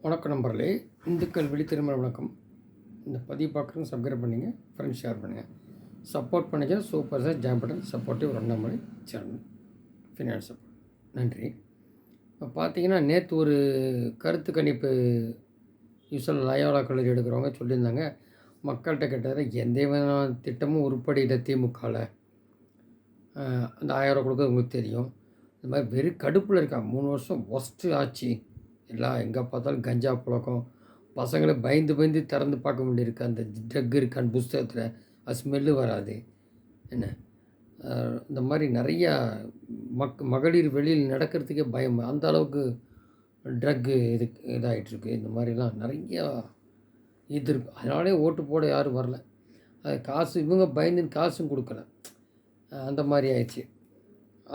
வணக்கம் நண்பர்களே, இந்துக்கள் விழித்திருமல வணக்கம். இந்த பதிவு பார்க்குறவங்க சப்ஸ்கிரைப் பண்ணிங்க, ஃப்ரெண்ட்ஸ் ஷேர் பண்ணுங்கள். சப்போர்ட் பண்ணிங்க. Super sir join button supportive ரெண்டாமலை சேனல் ஃபினான்ஸ் சப்போர்ட். நன்றி. இப்போ பார்த்தீங்கன்னா, நேற்று ஒரு கருத்து கணிப்பு யூஸ்வல் லயோலா கல்லூரி எடுக்கிறவங்க சொல்லியிருந்தாங்க, மக்கள்கிட்ட கேட்டதில் எந்த விதமான திட்டமும் உருப்படி இல்லை திமுகவில். அந்த 1000 கொடுக்குறது உங்களுக்கு தெரியும். இந்த மாதிரி வெறும் கடுப்பில் இருக்காங்க. 3 வருஷம் ஒஸ்ட்டு ஆச்சு. எல்லாம் எங்கே பார்த்தாலும் கஞ்சா புழக்கம். பசங்களை பயந்து பயந்து திறந்து பார்க்க வேண்டியிருக்கு. அந்த ட்ரக் இருக்கான்னு புஸ்தகத்தில் அது ஸ்மெல்லு வராது. என்ன இந்த மாதிரி நிறையா மகளிர் வெளியில் நடக்கிறதுக்கே பயம். அந்த அளவுக்கு ட்ரக்கு இதாகிட்டுருக்கு. இந்த மாதிரிலாம் நிறையா இது இருக்குது. அதனாலே ஓட்டு போட யாரும் வரல. அது காசு இவங்க பயந்துன்னு காசும் கொடுக்கல. அந்த மாதிரி ஆயிடுச்சு.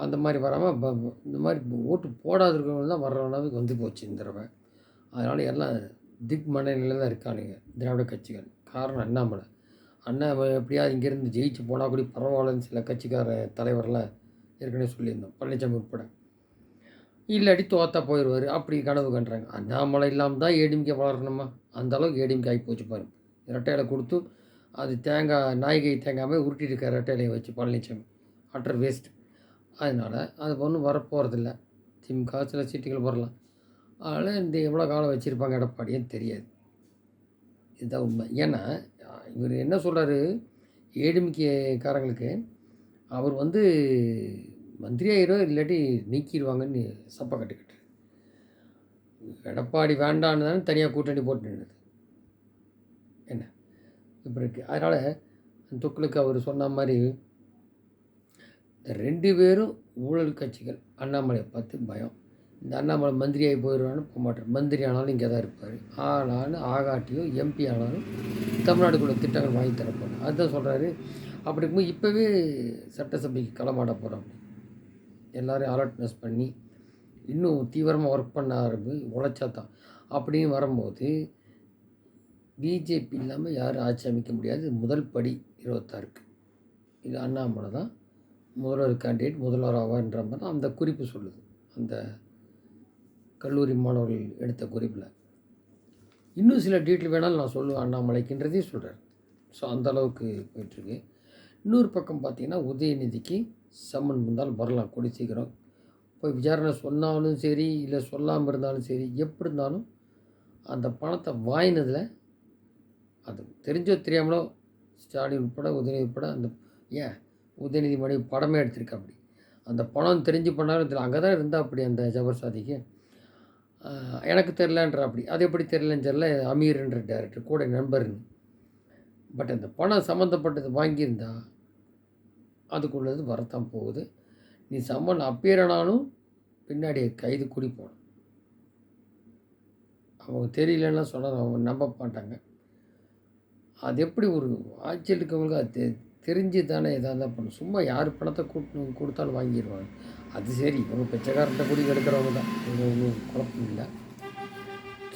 அந்த மாதிரி வராமல் இந்த மாதிரி ஓட்டு போடாத இருக்கிறவங்க தான் வர்ற அளவுக்கு வந்து போச்சு இந்த தடவை. அதனால் எல்லாம் மனநிலையில் தான் இருக்கானுங்க திராவிட கட்சிகள். காரணம் அண்ணாமலை. எப்படியாவது இங்கேருந்து ஜெயிச்சு போனால் கூட பரவாயில்லன்னு சில கட்சிக்கார தலைவரெலாம் ஏற்கனவே சொல்லியிருந்தோம், பழனிசாமி உட்பட. இல்லாட்டி தோத்தா போயிடுவார் அப்படி கனவு கண்டுறாங்க. அண்ணாமலை இல்லாமல் தான் ஏடிஎம்கே வளரணுமா? அந்தளவுக்கு ஏடிஎம்கே ஆகி போச்சு பாருங்க. ரெட்டையில கொடுத்து அது நாய்கை தேங்காமல் உருட்டிட்டு இருக்க ரெட்டையிலையை வச்சு பழனிசாமி அட்டர் வேஸ்ட். அதனால் அது ஒன்றும் வரப்போகிறதில்ல. திமுக சில சீட்டுகள் வரலாம். அதனால் இந்த எவ்வளோ காலம் வச்சுருப்பாங்க எடப்பாடின்னு தெரியாது. இதுதான் உண்மை. ஏன்னா இவர் என்ன சொல்கிறாரு, ஏடிஎம்கேக்காரங்களுக்கு அவர் மந்திரி ஆயிரும் இல்லாட்டி நீக்கிடுவாங்கன்னு சப்பை கட்டுக்கிட்டு. எடப்பாடி வேண்டான்னு தானே தனியாக கூட்டணி போட்டு நின்றுது. என்ன இப்படி இருக்குது. அதனால் துக்களுக்கு அவர் சொன்ன மாதிரி இந்த 2 பேரும் ஊழல் கட்சிகள். அண்ணாமலையை பார்த்து பயம். இந்த அண்ணாமலை மந்திரியாகி போயிடுவான்னு போக மாட்டார். மந்திரி ஆனாலும் இங்கே தான் இருப்பார். ஆனாலும் ஆகாட்டியும் எம்பி ஆனாலும் தமிழ்நாடுக்குள்ள திட்டங்கள் வாங்கி தரப்போம். அதுதான் சொல்கிறாரு. அப்படி இருக்கும்போது இப்போவே சட்டசபைக்கு களமாட போகிறோம். எல்லோரும் அலர்ட்னஸ் பண்ணி இன்னும் தீவிரமாக ஒர்க் பண்ண உழைச்சா தான் அப்படின்னு வரும்போது பிஜேபி இல்லாமல் யாரும் ஆட்சி அமைக்க முடியாது. முதல் படி 26க்கு இது அண்ணாமலை தான் முதல்வர் கேண்டிடேட், முதல்வர் ஆவார்ன்ற மாதிரி தான் அந்த குறிப்பு சொல்லுது. அந்த கல்லூரி மாணவர்கள் எடுத்த குறிப்பில் இன்னும் சில டீட்டெயில் வேணாலும் நான் சொல்லுவேன் அண்ணாமலைக்குன்றதையும் சொல்கிறேன். ஸோ அந்தளவுக்கு போயிட்டுருக்கு. இன்னொரு பக்கம் பார்த்திங்கன்னா, உதயநிதிக்கு சம்மன் வந்தாலும் வரலாம் கூடி சீக்கிரம். போய் விசாரணை சொன்னாலும் சரி, இல்லை சொல்லாமல் இருந்தாலும் சரி, எப்படி இருந்தாலும் அந்த பணத்தை வாங்கினதில் அது தெரிஞ்சோ தெரியாமலோ ஸ்டாலின் உட்பட உதயநிதி உட்பட அந்த உதயநிதி மனைவி படமே எடுத்திருக்கா. அப்படி அந்த பணம் தெரிஞ்சு பண்ணாலும் தெரியல. அங்கே தான் இருந்தால் அப்படி அந்த ஜபர்சாதிக்கு எனக்கு தெரிலன்ற. அப்படி அது எப்படி தெரிலன்னு தெரியல. அமீர்ன்ற டேரக்டர் கூட நண்பர்னு. பட் அந்த பணம் சம்மந்தப்பட்டது வாங்கியிருந்தா அதுக்குள்ளது வரத்தான் போகுது. நீ சம்மன் அப்பீரனாலும் பின்னாடி கைது கூடி போகணும். அவங்க தெரியலன்னா சொன்னால் அவங்க நம்ப மாட்டாங்க. அது எப்படி ஒரு ஆட்சியில் இருக்கவங்களுக்கு அது தெரிஞ்சு தானே எதாக இருந்தால் பண்ணணும். சும்மா யார் பணத்தை கொடுத்தாலும் வாங்கிடுவாங்க. அது சரி, இவங்க பிச்சைக்காரர்கிட்ட குடி எடுக்கிறவங்க தான், இவங்க ஒன்றும் குழப்பம் இல்லை.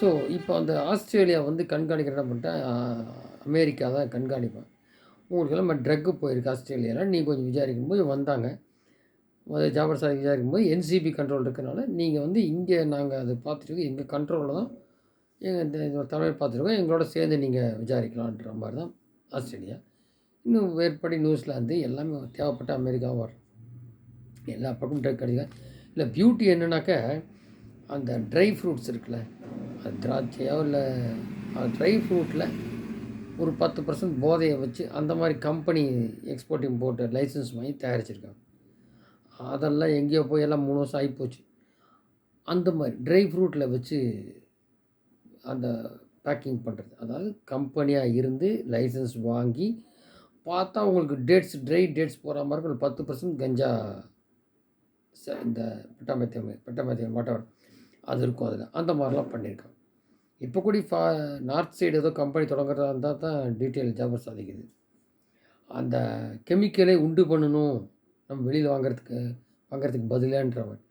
ஸோ இப்போ அந்த ஆஸ்திரேலியா கண்காணிக்கிற என்ன பண்ணிட்டேன், அமெரிக்கா தான் கண்காணிப்பேன். உங்களுக்கெல்லாம் ட்ரக்கு போயிருக்கு ஆஸ்திரேலியாவில், நீங்கள் கொஞ்சம் விசாரிக்கும்போது வந்தாங்க. ஜாபர் சார் விசாரிக்கும்போது என்சிபி கண்ட்ரோல் இருக்கனால நீங்கள் இங்கே நாங்கள் அதை பார்த்துட்டு எங்கள் கண்ட்ரோலில் தான் எங்கள் தலைவர் பார்த்துருக்கோம், எங்களோட சேர்ந்து நீங்கள் விசாரிக்கலான்ற மாதிரி தான் ஆஸ்திரேலியா. இன்னும் வேறுபடி நியூசிலாந்து எல்லாமே தேவைப்பட்ட அமெரிக்காவும் வரும். எல்லா பக்கமும் ட்ரக் கிடைக்கும். இல்லை பியூட்டி என்னன்னாக்க, அந்த ட்ரை ஃப்ரூட்ஸ் இருக்குல்ல, அது திராட்சையோ இல்லை ட்ரை ஃப்ரூட்டில் ஒரு 10% போதையை வச்சு அந்த மாதிரி கம்பெனி எக்ஸ்போர்ட் இம்போர்ட் லைசன்ஸ் வாங்கி தயாரிச்சிருக்காங்க. அதெல்லாம் எங்கேயோ போய் எல்லாம் 3 வருஷம் ஆகிப்போச்சு. அந்த மாதிரி ட்ரை ஃப்ரூட்டில் வச்சு அந்த பேக்கிங் பண்ணுறது, அதாவது கம்பெனியாக இருந்து லைசன்ஸ் வாங்கி பார்த்தா உங்களுக்கு ட்ரை டேட்ஸ் போகிற மாதிரி இருக்கும். 10% கஞ்சா இந்த பெட்டாமெத்தியம் வாட்டவர் அது இருக்கும் அதில். அந்த மாதிரிலாம் பண்ணியிருக்காங்க. இப்போ கூட நார்த் சைடு ஏதோ கம்பெனி தொடங்குறதா இருந்தால் தான் டீட்டெயில் ஜாபர் சாதிக்குது. அந்த கெமிக்கலை உண்டு பண்ணணும் நம்ம வெளியில் வாங்கிறதுக்கு பதிலான்றவன்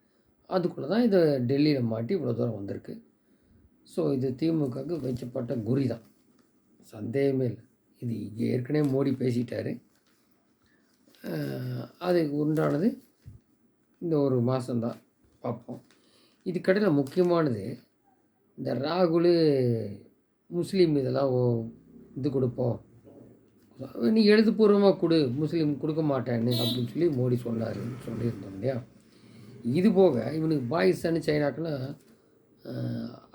அதுக்குள்ளே தான் இதை டெல்லியில் மாட்டி இவ்வளோ தூரம் வந்திருக்கு. ஸோ இது திமுகவுக்கு வச்சப்பட்ட குறி தான், சந்தேகமே இல்லை. இது ஏற்கனவே மோடி பேசிட்டார். அதுக்கு உண்டானது இந்த ஒரு மாதம்தான் பார்ப்போம். இதுக்கடையில் முக்கியமானது இந்த ராகுல் முஸ்லீம் இதெல்லாம் இது கொடுப்போம், நீ எழுத்துப்பூர்வமாக கொடு, முஸ்லீம் கொடுக்க மாட்டேன்னு அப்படின்னு சொல்லி மோடி சொல்லியிருந்தோம் இல்லையா. இது போக இவனுக்கு பாகிஸ்தான் சைனாக்குன்னா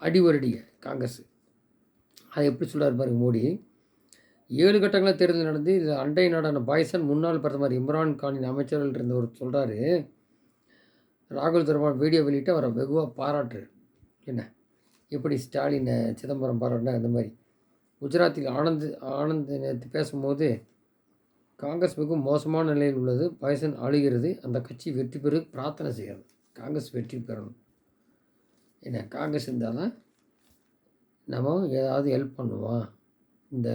அடிவரடிய காங்கிரஸ். அதை எப்படி சொல்கிறார் பாருங்க மோடி. 7 கட்டங்களில் தேர்தல் நடந்து இது அண்டை நாடான பாகிஸ்தான் முன்னாள் பிரதமர் இம்ரான் கானின் அமைச்சர்கள் இருந்தவர் சொல்கிறாரு. ராகுல் தொடர்பான வீடியோ வெளியிட்டு அவரை வெகுவாக பாராட்டுறாரு. என்ன எப்படி ஸ்டாலினை சிதம்பரம் பாராட்டினா அந்த மாதிரி. குஜராத்தில் ஆனந்த் நேற்று பேசும்போது காங்கிரஸ் மிகவும் மோசமான நிலையில் உள்ளது, பாகிஸ்தான் அழுகிறது, அந்த கட்சி வெற்றி பெறு பிரார்த்தனை செய்கிறது. காங்கிரஸ் வெற்றி பெறணும். என்ன காங்கிரஸ் இருந்தால் தான் நம்ம ஏதாவது ஹெல்ப் பண்ணுவோம், இந்த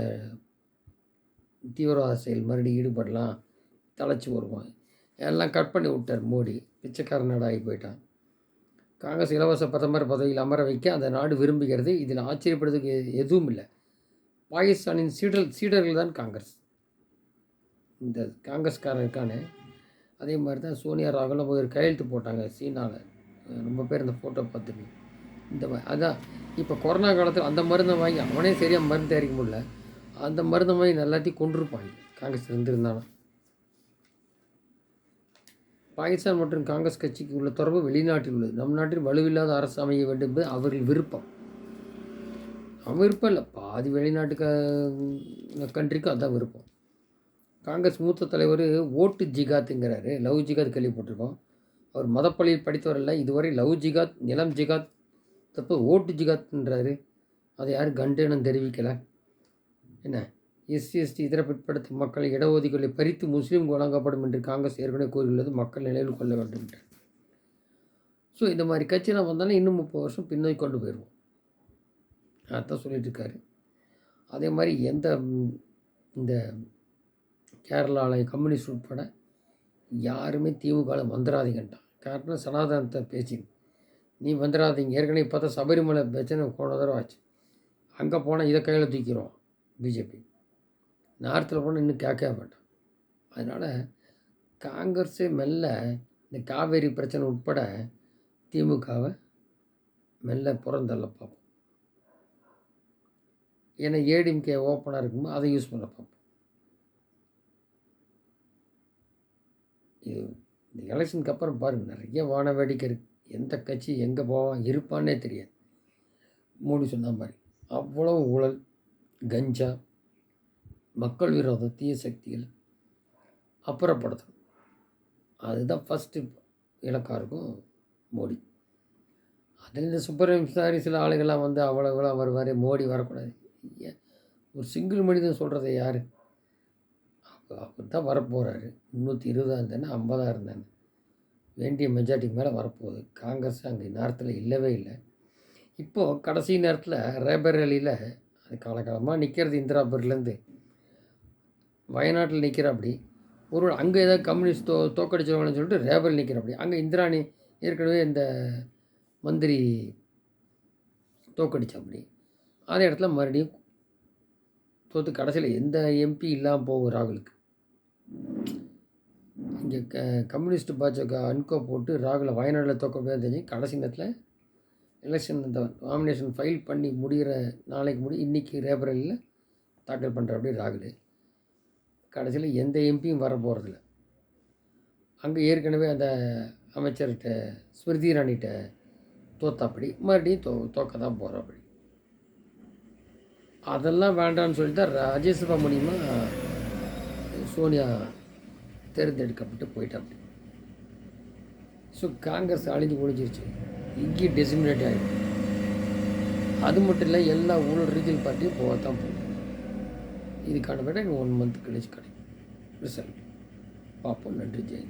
தீவிரவாத செயல் மறுபடியும் ஈடுபடலாம், தலைச்சி வருவோம். எல்லாம் கட் பண்ணி விட்டார் மோடி. பிச்சைக்கார நாடாகி போயிட்டான். காங்கிரஸ் இலவச பிரதமர் பதவியில் அமர வைக்க அந்த நாடு விரும்புகிறது. இதில் ஆச்சரியப்படுறதுக்கு எதுவும் இல்லை. பாகிஸ்தானின் சீடர்கள் தான் காங்கிரஸ். இந்த காங்கிரஸ்காரருக்கான அதே மாதிரி தான் சோனியா ராகுலும் போய் ஒரு கையெழுத்து போட்டாங்க சீனாவில். ரொம்ப பேர் இந்த ஃபோட்டோ பார்த்துருக்கீங்க. இந்த அதான் இப்போ கொரோனா காலத்தில் அந்த மருந்தை வாங்கி அவனே சரியாக மருந்து தயாரிக்க முடியல, அந்த மருந்தை வாங்கி எல்லாத்தையும் கொண்டிருப்பாங்க காங்கிரஸ் இருந்திருந்தாலும். பாகிஸ்தான் மற்றும் காங்கிரஸ் கட்சிக்கு உள்ள தொடர்பு வெளிநாட்டில் உள்ளது. நம் நாட்டில் வலுவில்லாத அரசு அமைய வேண்டும் என்பது அவர்கள் விருப்பம். அவன் விருப்பம் இல்லை, பாதி வெளிநாட்டு கண்ட்ரிக்கும் அதுதான் விருப்பம். காங்கிரஸ் மூத்த தலைவர் ஓட்டு ஜிகாத்துங்கிறாரு. லவ் ஜிகாத் கேள்விப்பட்டிருக்கோம். அவர் மதப்பள்ளியில் படித்தவர் இல்லை, இதுவரை லவ் ஜிகாத் நிலம் ஜிகாத் தப்பு ஓட்டு ஜிகாத்ன்றாரு. அதை யாரும் கண்டனம் தெரிவிக்கலை. என்ன எஸ்சி எஸ்டி இதர பிற்படுத்தும் மக்களை இடஒதுக்கீடுகளை பறித்து முஸ்லீம் வழங்கப்படும் என்று காங்கிரஸ் ஏற்கனவே கூறியுள்ளது, மக்கள் நிலையில் கொள்ள வேண்டும் என்று. ஸோ இந்த மாதிரி கட்சியெலாம் வந்தாலும் இன்னும் 30 வருஷம் பின்னோக்கி கொண்டு போயிடுவோம். அதான் சொல்லிட்டு இருக்காரு. அதே மாதிரி இந்த கேரளாவில் கம்யூனிஸ்ட் உட்பட யாருமே திமுகவில் வந்துடாதீங்கன்ட்டான். காரணம் சனாதனத்தை பேசி நீ வந்துடாதீங்க. ஏற்கனவே பார்த்தா சபரிமலை பிரச்சனை போன தடவை ஆச்சு. அங்கே போனால் இதை கையில் தூக்கிடுவோம் பிஜேபி. நார்த்தில் போனால் இன்னும் கேட்கவே மாட்டான். அதனால் காங்கிரஸே மெல்ல இந்த காவேரி பிரச்சனை உட்பட திமுகவை மெல்ல புறந்தள்ள பார்ப்போம். ஏன்னா ஏடிஎம்கே ஓப்பனாக இருக்கும்போது அதை யூஸ் பண்ண பார்ப்போம். இது இந்த எலெக்ஷனுக்கு அப்புறம் பாருங்கள் நிறைய வான வேடிக்கை இருக்குது. எந்த கட்சி எங்கே போவான் இருப்பான்னே தெரியாது. மோடி சொன்ன மாதிரி அவ்வளோ ஊழல், கஞ்சா, மக்கள் விரோத தீய சக்திகள் அப்புறப்படுத்தணும். அதுதான் ஃபஸ்ட்டு இலக்காக இருக்கும் மோடி. அதில் இந்த சுப்பிரமணியம் சில ஆளுகள்லாம் வந்து அவ்வளோ வருவார், மோடி வரக்கூடாது. ஒரு சிங்கிள் மனிதன் சொல்கிறத யார்? அவர் தான் வரப்போகிறாரு. 320 இருந்தானே 50 இருந்தானே, வேண்டிய மெஜாரிட்டிக்கு மேலே வரப்போகுது. காங்கிரஸ் அங்கே நேரத்தில் இல்லவே இல்லை. இப்போது கடைசி நேரத்தில் ரேபரேலியில் அது காலகாலமாக நிற்கிறது. இந்திராபுரிலேருந்து வயநாட்டில் நிற்கிறாப்படி. ஒரு அங்கே ஏதாவது கம்யூனிஸ்ட் தோக்கடிச்சவங்கன்னு சொல்லிட்டு ரேபரேலி நிற்கிறாப்படி. அங்கே இந்திராணி ஏற்கனவே இந்த மந்திரி தோக்கடிச்சாப்படி. அதே இடத்துல மறுபடியும் தோற்று கடைசியில் எந்த எம்பி இல்லாமல் போகும் ராகுலுக்கு. இங்கே கம்யூனிஸ்ட் பாஜக அன்கோ போட்டு ராகுலை வயநாட்டில் தோக்க முடியாது தெரிஞ்சு கடைசி நேரத்தில் எலெக்ஷன் இந்த நாமினேஷன் ஃபைல் பண்ணி முடிகிற நாளைக்கு இன்றைக்கி ரேபரேலியில் தாக்கல் பண்ணுற அப்படி ராகுல். கடைசியில் எந்த எம்பியும் வர போகிறதில்ல. அங்கே ஏற்கனவே அந்த அமைச்சர்கிட்ட ஸ்மிருதி இரானிகிட்ட தோத்தாப்படி மறுபடியும் தோக்க தான் போகிறாப்படி. அதெல்லாம் வேண்டான்னு சொல்லிட்டு தான் ராஜ்யசபா மூலியமாக சோனியா தேர்ந்தெடுக்கப்பட்டு போயிட்டாப்படி. ஸோ காங்கிரஸ் அழிஞ்சு ஒழிஞ்சிருச்சு, இங்கேயும் டெசிமினேட் ஆகிடும். அது மட்டும் இல்லை, எல்லா ஊழல் ரீஜனல் பார்ட்டியும் போகத்தான் போகும். இதுக்கான விட 1 மந்த் கழிச்சு கிடைக்கும் ரிசல்ட். பார்ப்போம். நன்றி. ஜெய்.